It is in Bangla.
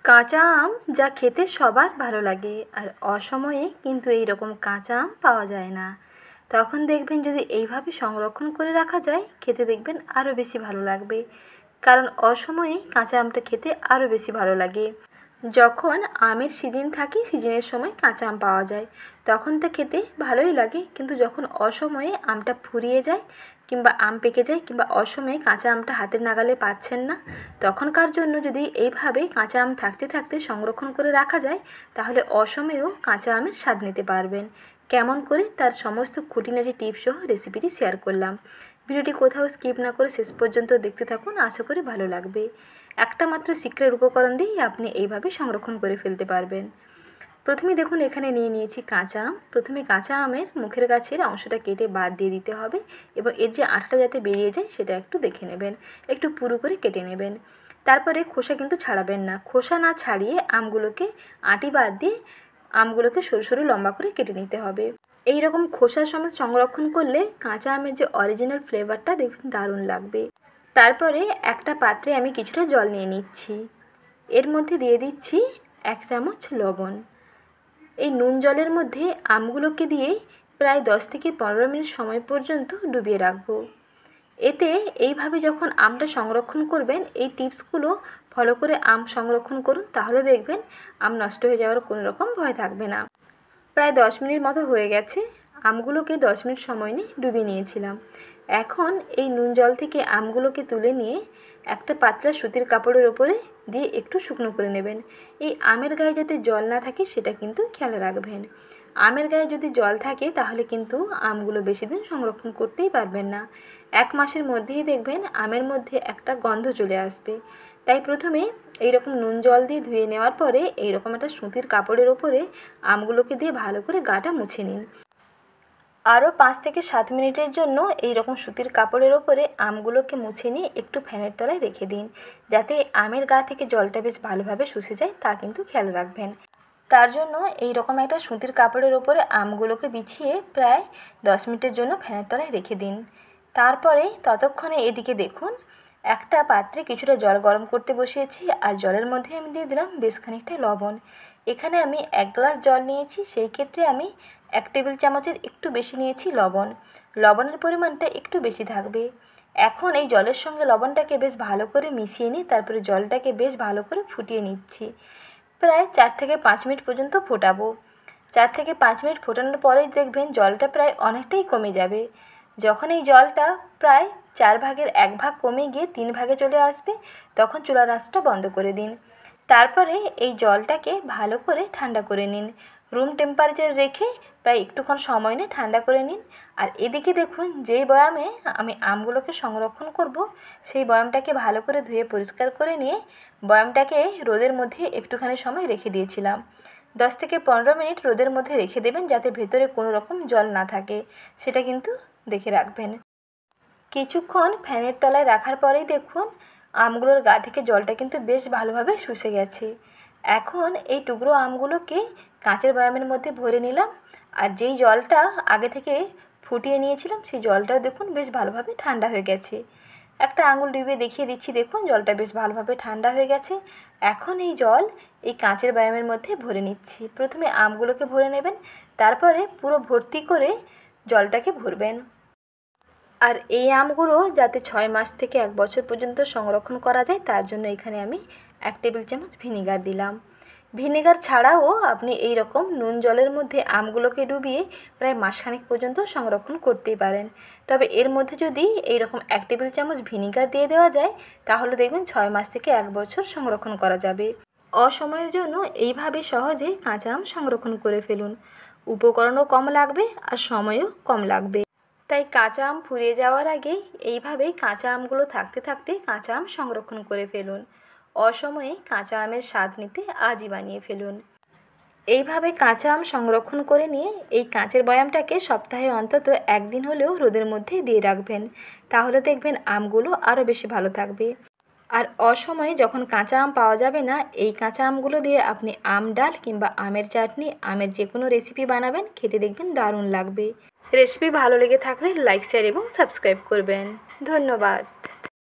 কাঁচা আম যা খেতে সবার ভালো লাগে, আর অসময়ে কিন্তু এই রকম কাঁচা আম পাওয়া যায় না। তখন দেখবেন যদি এইভাবে সংরক্ষণ করে রাখা যায়, খেতে দেখবেন আরও বেশি ভালো লাগবে। কারণ অসময়ে কাঁচা আমটা খেতে আরও বেশি ভালো লাগে। যখন আমের সিজন থাকে, সিজনের সময় কাঁচা আম পাওয়া যায়, তখন তো খেতে ভালোই লাগে। কিন্তু যখন অসময়ে আমটা ফুরিয়ে যায়, কিংবা আম পেকে যায়, কিংবা অসময়ে কাঁচা আমটা হাতের নাগালে পাচ্ছেন না, তখনকার জন্য যদি এইভাবে কাঁচা আম থাকতে থাকতে সংরক্ষণ করে রাখা যায়, তাহলে অসময়েও কাঁচা আমের স্বাদ নিতে পারবেন। কেমন করে, তার সমস্ত খুঁটিনাটি টিপস সহ রেসিপিটি শেয়ার করলাম। ভিডিওটি কোথাও স্কিপ না করে শেষ পর্যন্ত দেখতে থাকুন, আশা করি ভালো লাগবে। একটা মাত্র সিক্রেট উপকরণ দিয়েই আপনি এইভাবে সংরক্ষণ করে ফেলতে পারবেন। প্রথমে দেখুন, এখানে নিয়ে নিয়েছি কাঁচা আম। প্রথমে কাঁচা আমের মুখের গাছের অংশটা কেটে বাদ দিয়ে দিতে হবে, এবং এর যে আঁশটা যাতে বেরিয়ে যায় সেটা একটু দেখে নেবেন, একটু পুরো করে কেটে নেবেন। তারপরে খোসা কিন্তু ছাড়াবেন না, খোসা না ছাড়িয়ে আমগুলোকে আঁটি বাদ দিয়ে আমগুলোকে সরু সরু লম্বা করে কেটে নিতে হবে। এই রকম খোসার সমেত সংরক্ষণ করলে কাঁচা আমের যে অরিজিনাল ফ্লেভারটা দেখবেন দারুণ লাগবে। তারপরে একটা পাত্রে আমি কিছুটা জল নিয়ে নিচ্ছি, এর মধ্যে দিয়ে দিচ্ছি 1 চামচ লবণ। এই নুন জলের মধ্যে আমগুলোকে দিয়ে প্রায় 10 থেকে 15 মিনিট সময় পর্যন্ত ডুবিয়ে রাখবো। এতে এইভাবে যখন আমটা সংরক্ষণ করবেন, এই টিপসগুলো ফলো করে আম সংরক্ষণ করুন, তাহলে দেখবেন আম নষ্ট হয়ে যাওয়ার কোনো রকম ভয় থাকবে না। প্রায় 10 মিনিট মতো হয়ে গেছে। আমগুলোকে 10 মিনিট সময় নিয়ে ডুবিয়ে নিয়েছিলাম। এখন এই নুন জল থেকে আমগুলোকে তুলে নিয়ে একটা পাতলা সুতির কাপড়ের ওপরে দিয়ে একটু শুকনো করে নেবেন। এই আমের গায়ে যাতে জল না থাকে সেটা কিন্তু খেয়াল রাখবেন। আমের গায়ে যদি জল থাকে তাহলে কিন্তু আমগুলো বেশি দিন সংরক্ষণ করতেই পারবেন না। 1 মাসের মধ্যেই দেখবেন আমের মধ্যে একটা গন্ধ চলে আসবে। তাই প্রথমে এইরকম নুন জল দিয়ে ধুয়ে নেওয়ার পরে এইরকম একটা সুতির কাপড়ের ওপরে আমগুলোকে দিয়ে ভালো করে গাটা মুছে নিন। আরও 5 থেকে 7 মিনিটের জন্য এই রকম সুতির কাপড়ের ওপরে আমগুলোকে মুছে নিয়ে একটু ফ্যানের তলায় রেখে দিন, যাতে আমের গা থেকে জলটা বেশ ভালোভাবে শুষে যায়, তা কিন্তু খেয়াল রাখবেন। তার জন্য এই রকম একটা সুতির কাপড়ের ওপরে আমগুলোকে বিছিয়ে প্রায় 10 মিনিটের জন্য ফ্যানের তলায় রেখে দিন। তারপরে ততক্ষণে এদিকে দেখুন, একটা পাত্রে কিছুটা জল গরম করতে বসিয়েছি, আর জলের মধ্যে আমি দিয়ে দিলাম বেশ খানিকটা লবণ। এখানে আমি 1 গ্লাস জল নিয়েছি, সেই ক্ষেত্রে আমি 1 টেবিল চামচের একটু বেশি নিয়েছি লবণ। লবণের পরিমাণটা একটু বেশি থাকবে। এখন এই জলের সঙ্গে লবণটাকে বেশ ভালো করে মিশিয়ে নিই, তারপরে জলটাকে বেশ ভালো করে ফুটিয়ে নিচ্ছি। প্রায় 4 থেকে 5 মিনিট পর্যন্ত ফোটাবো। 4 থেকে 5 মিনিট ফোটানোর পরেই দেখবেন জলটা প্রায় অনেকটাই কমে যাবে। যখন এই জলটা প্রায় 4 ভাগের 1 ভাগ কমে গিয়ে 3 ভাগে চলে আসবে, তখন চুলার আঁচটা বন্ধ করে দিন। তারপরে এই জলটাকে ভালো করে ঠান্ডা করে নিন। রুম টেম্পারেচারে রেখে প্রায় একটুক্ষণ সময় নিয়ে ঠান্ডা করে নিন। আর এদিকে দেখুন, যেই বয়ামে আমি আমগুলোকে সংরক্ষণ করব, সেই বয়ামটাকে ভালো করে ধুয়ে পরিষ্কার করে নিয়ে বয়ামটাকে রোদের মধ্যে একটুখানি সময় রেখে দিয়েছিলাম। 10 থেকে 15 মিনিট রোদের মধ্যে রেখে দেবেন, যাতে ভেতরে কোনো রকম জল না থাকে, সেটা কিন্তু দেখে রাখবেন। কিছুক্ষণ ফ্যানের তলায় রাখার পরেই দেখুন আমগুলোর গা থেকে জলটা কিন্তু বেশ ভালোভাবে শুষে গেছে। এখন এই টুকরো আমগুলোকে কাঁচের বয়ামের মধ্যে ভরে নিলাম, আর যেই জলটা আগে থেকে ফুটিয়ে নিয়েছিলাম সেই জলটাও দেখুন বেশ ভালোভাবে ঠান্ডা হয়ে গেছে। একটা আঙুল ডুবিয়ে দেখিয়ে দিচ্ছি, দেখুন জলটা বেশ ভালোভাবে ঠান্ডা হয়ে গেছে। এখন এই জল এই কাঁচের বয়ামের মধ্যে ভরে নিচ্ছি। প্রথমে আমগুলোকে ভরে নেবেন, তারপরে পুরো ভর্তি করে জলটাকে ভরবেন। আর এই আমগুলো যাতে 6 মাস থেকে 1 বছর পর্যন্ত সংরক্ষণ করা যায়, তার জন্য এখানে আমি 1 টেবিল চামচ ভিনিগার দিলাম। ভিনেগার ছাড়াও আপনি এই রকম নুন জলের মধ্যে আমগুলোকে ডুবিয়ে প্রায় মাসখানেক পর্যন্ত সংরক্ষণ করতেই পারেন। তবে এর মধ্যে যদি এই রকম 1 টেবিল চামচ ভিনিগার দিয়ে দেওয়া যায়, তাহলে দেখবেন 6 মাস থেকে 1 বছর সংরক্ষণ করা যাবে। অসময়ের জন্য এইভাবে সহজে কাঁচা আম সংরক্ষণ করে ফেলুন। উপকরণও কম লাগবে আর সময়ও কম লাগবে। তাই কাঁচা আম ফুরিয়ে যাওয়ার আগে এইভাবেই কাঁচা আমগুলো থাকতে থাকতে কাঁচা আম সংরক্ষণ করে ফেলুন। অসময়ে কাঁচা আমের স্বাদ নিতে আজই বানিয়ে ফেলুন। এইভাবে কাঁচা আম সংরক্ষণ করে নিয়ে এই কাঁচের বয়ামটাকে সপ্তাহে অন্তত 1 দিন হলেও রোদের মধ্যে দিয়ে রাখবেন, তাহলে দেখবেন আমগুলো আরও বেশি ভালো থাকবে। আর অসময়ে যখন কাঁচা আম পাওয়া যাবে না, এই কাঁচা আমগুলো দিয়ে আপনি আম ডাল কিংবা আমের চাটনি, আমের যে কোনো রেসিপি বানাবেন, খেতে দেখবেন দারুণ লাগবে। রেসিপি ভালো লেগে থাকলে লাইক, শেয়ার এবং সাবস্ক্রাইব করবেন। ধন্যবাদ।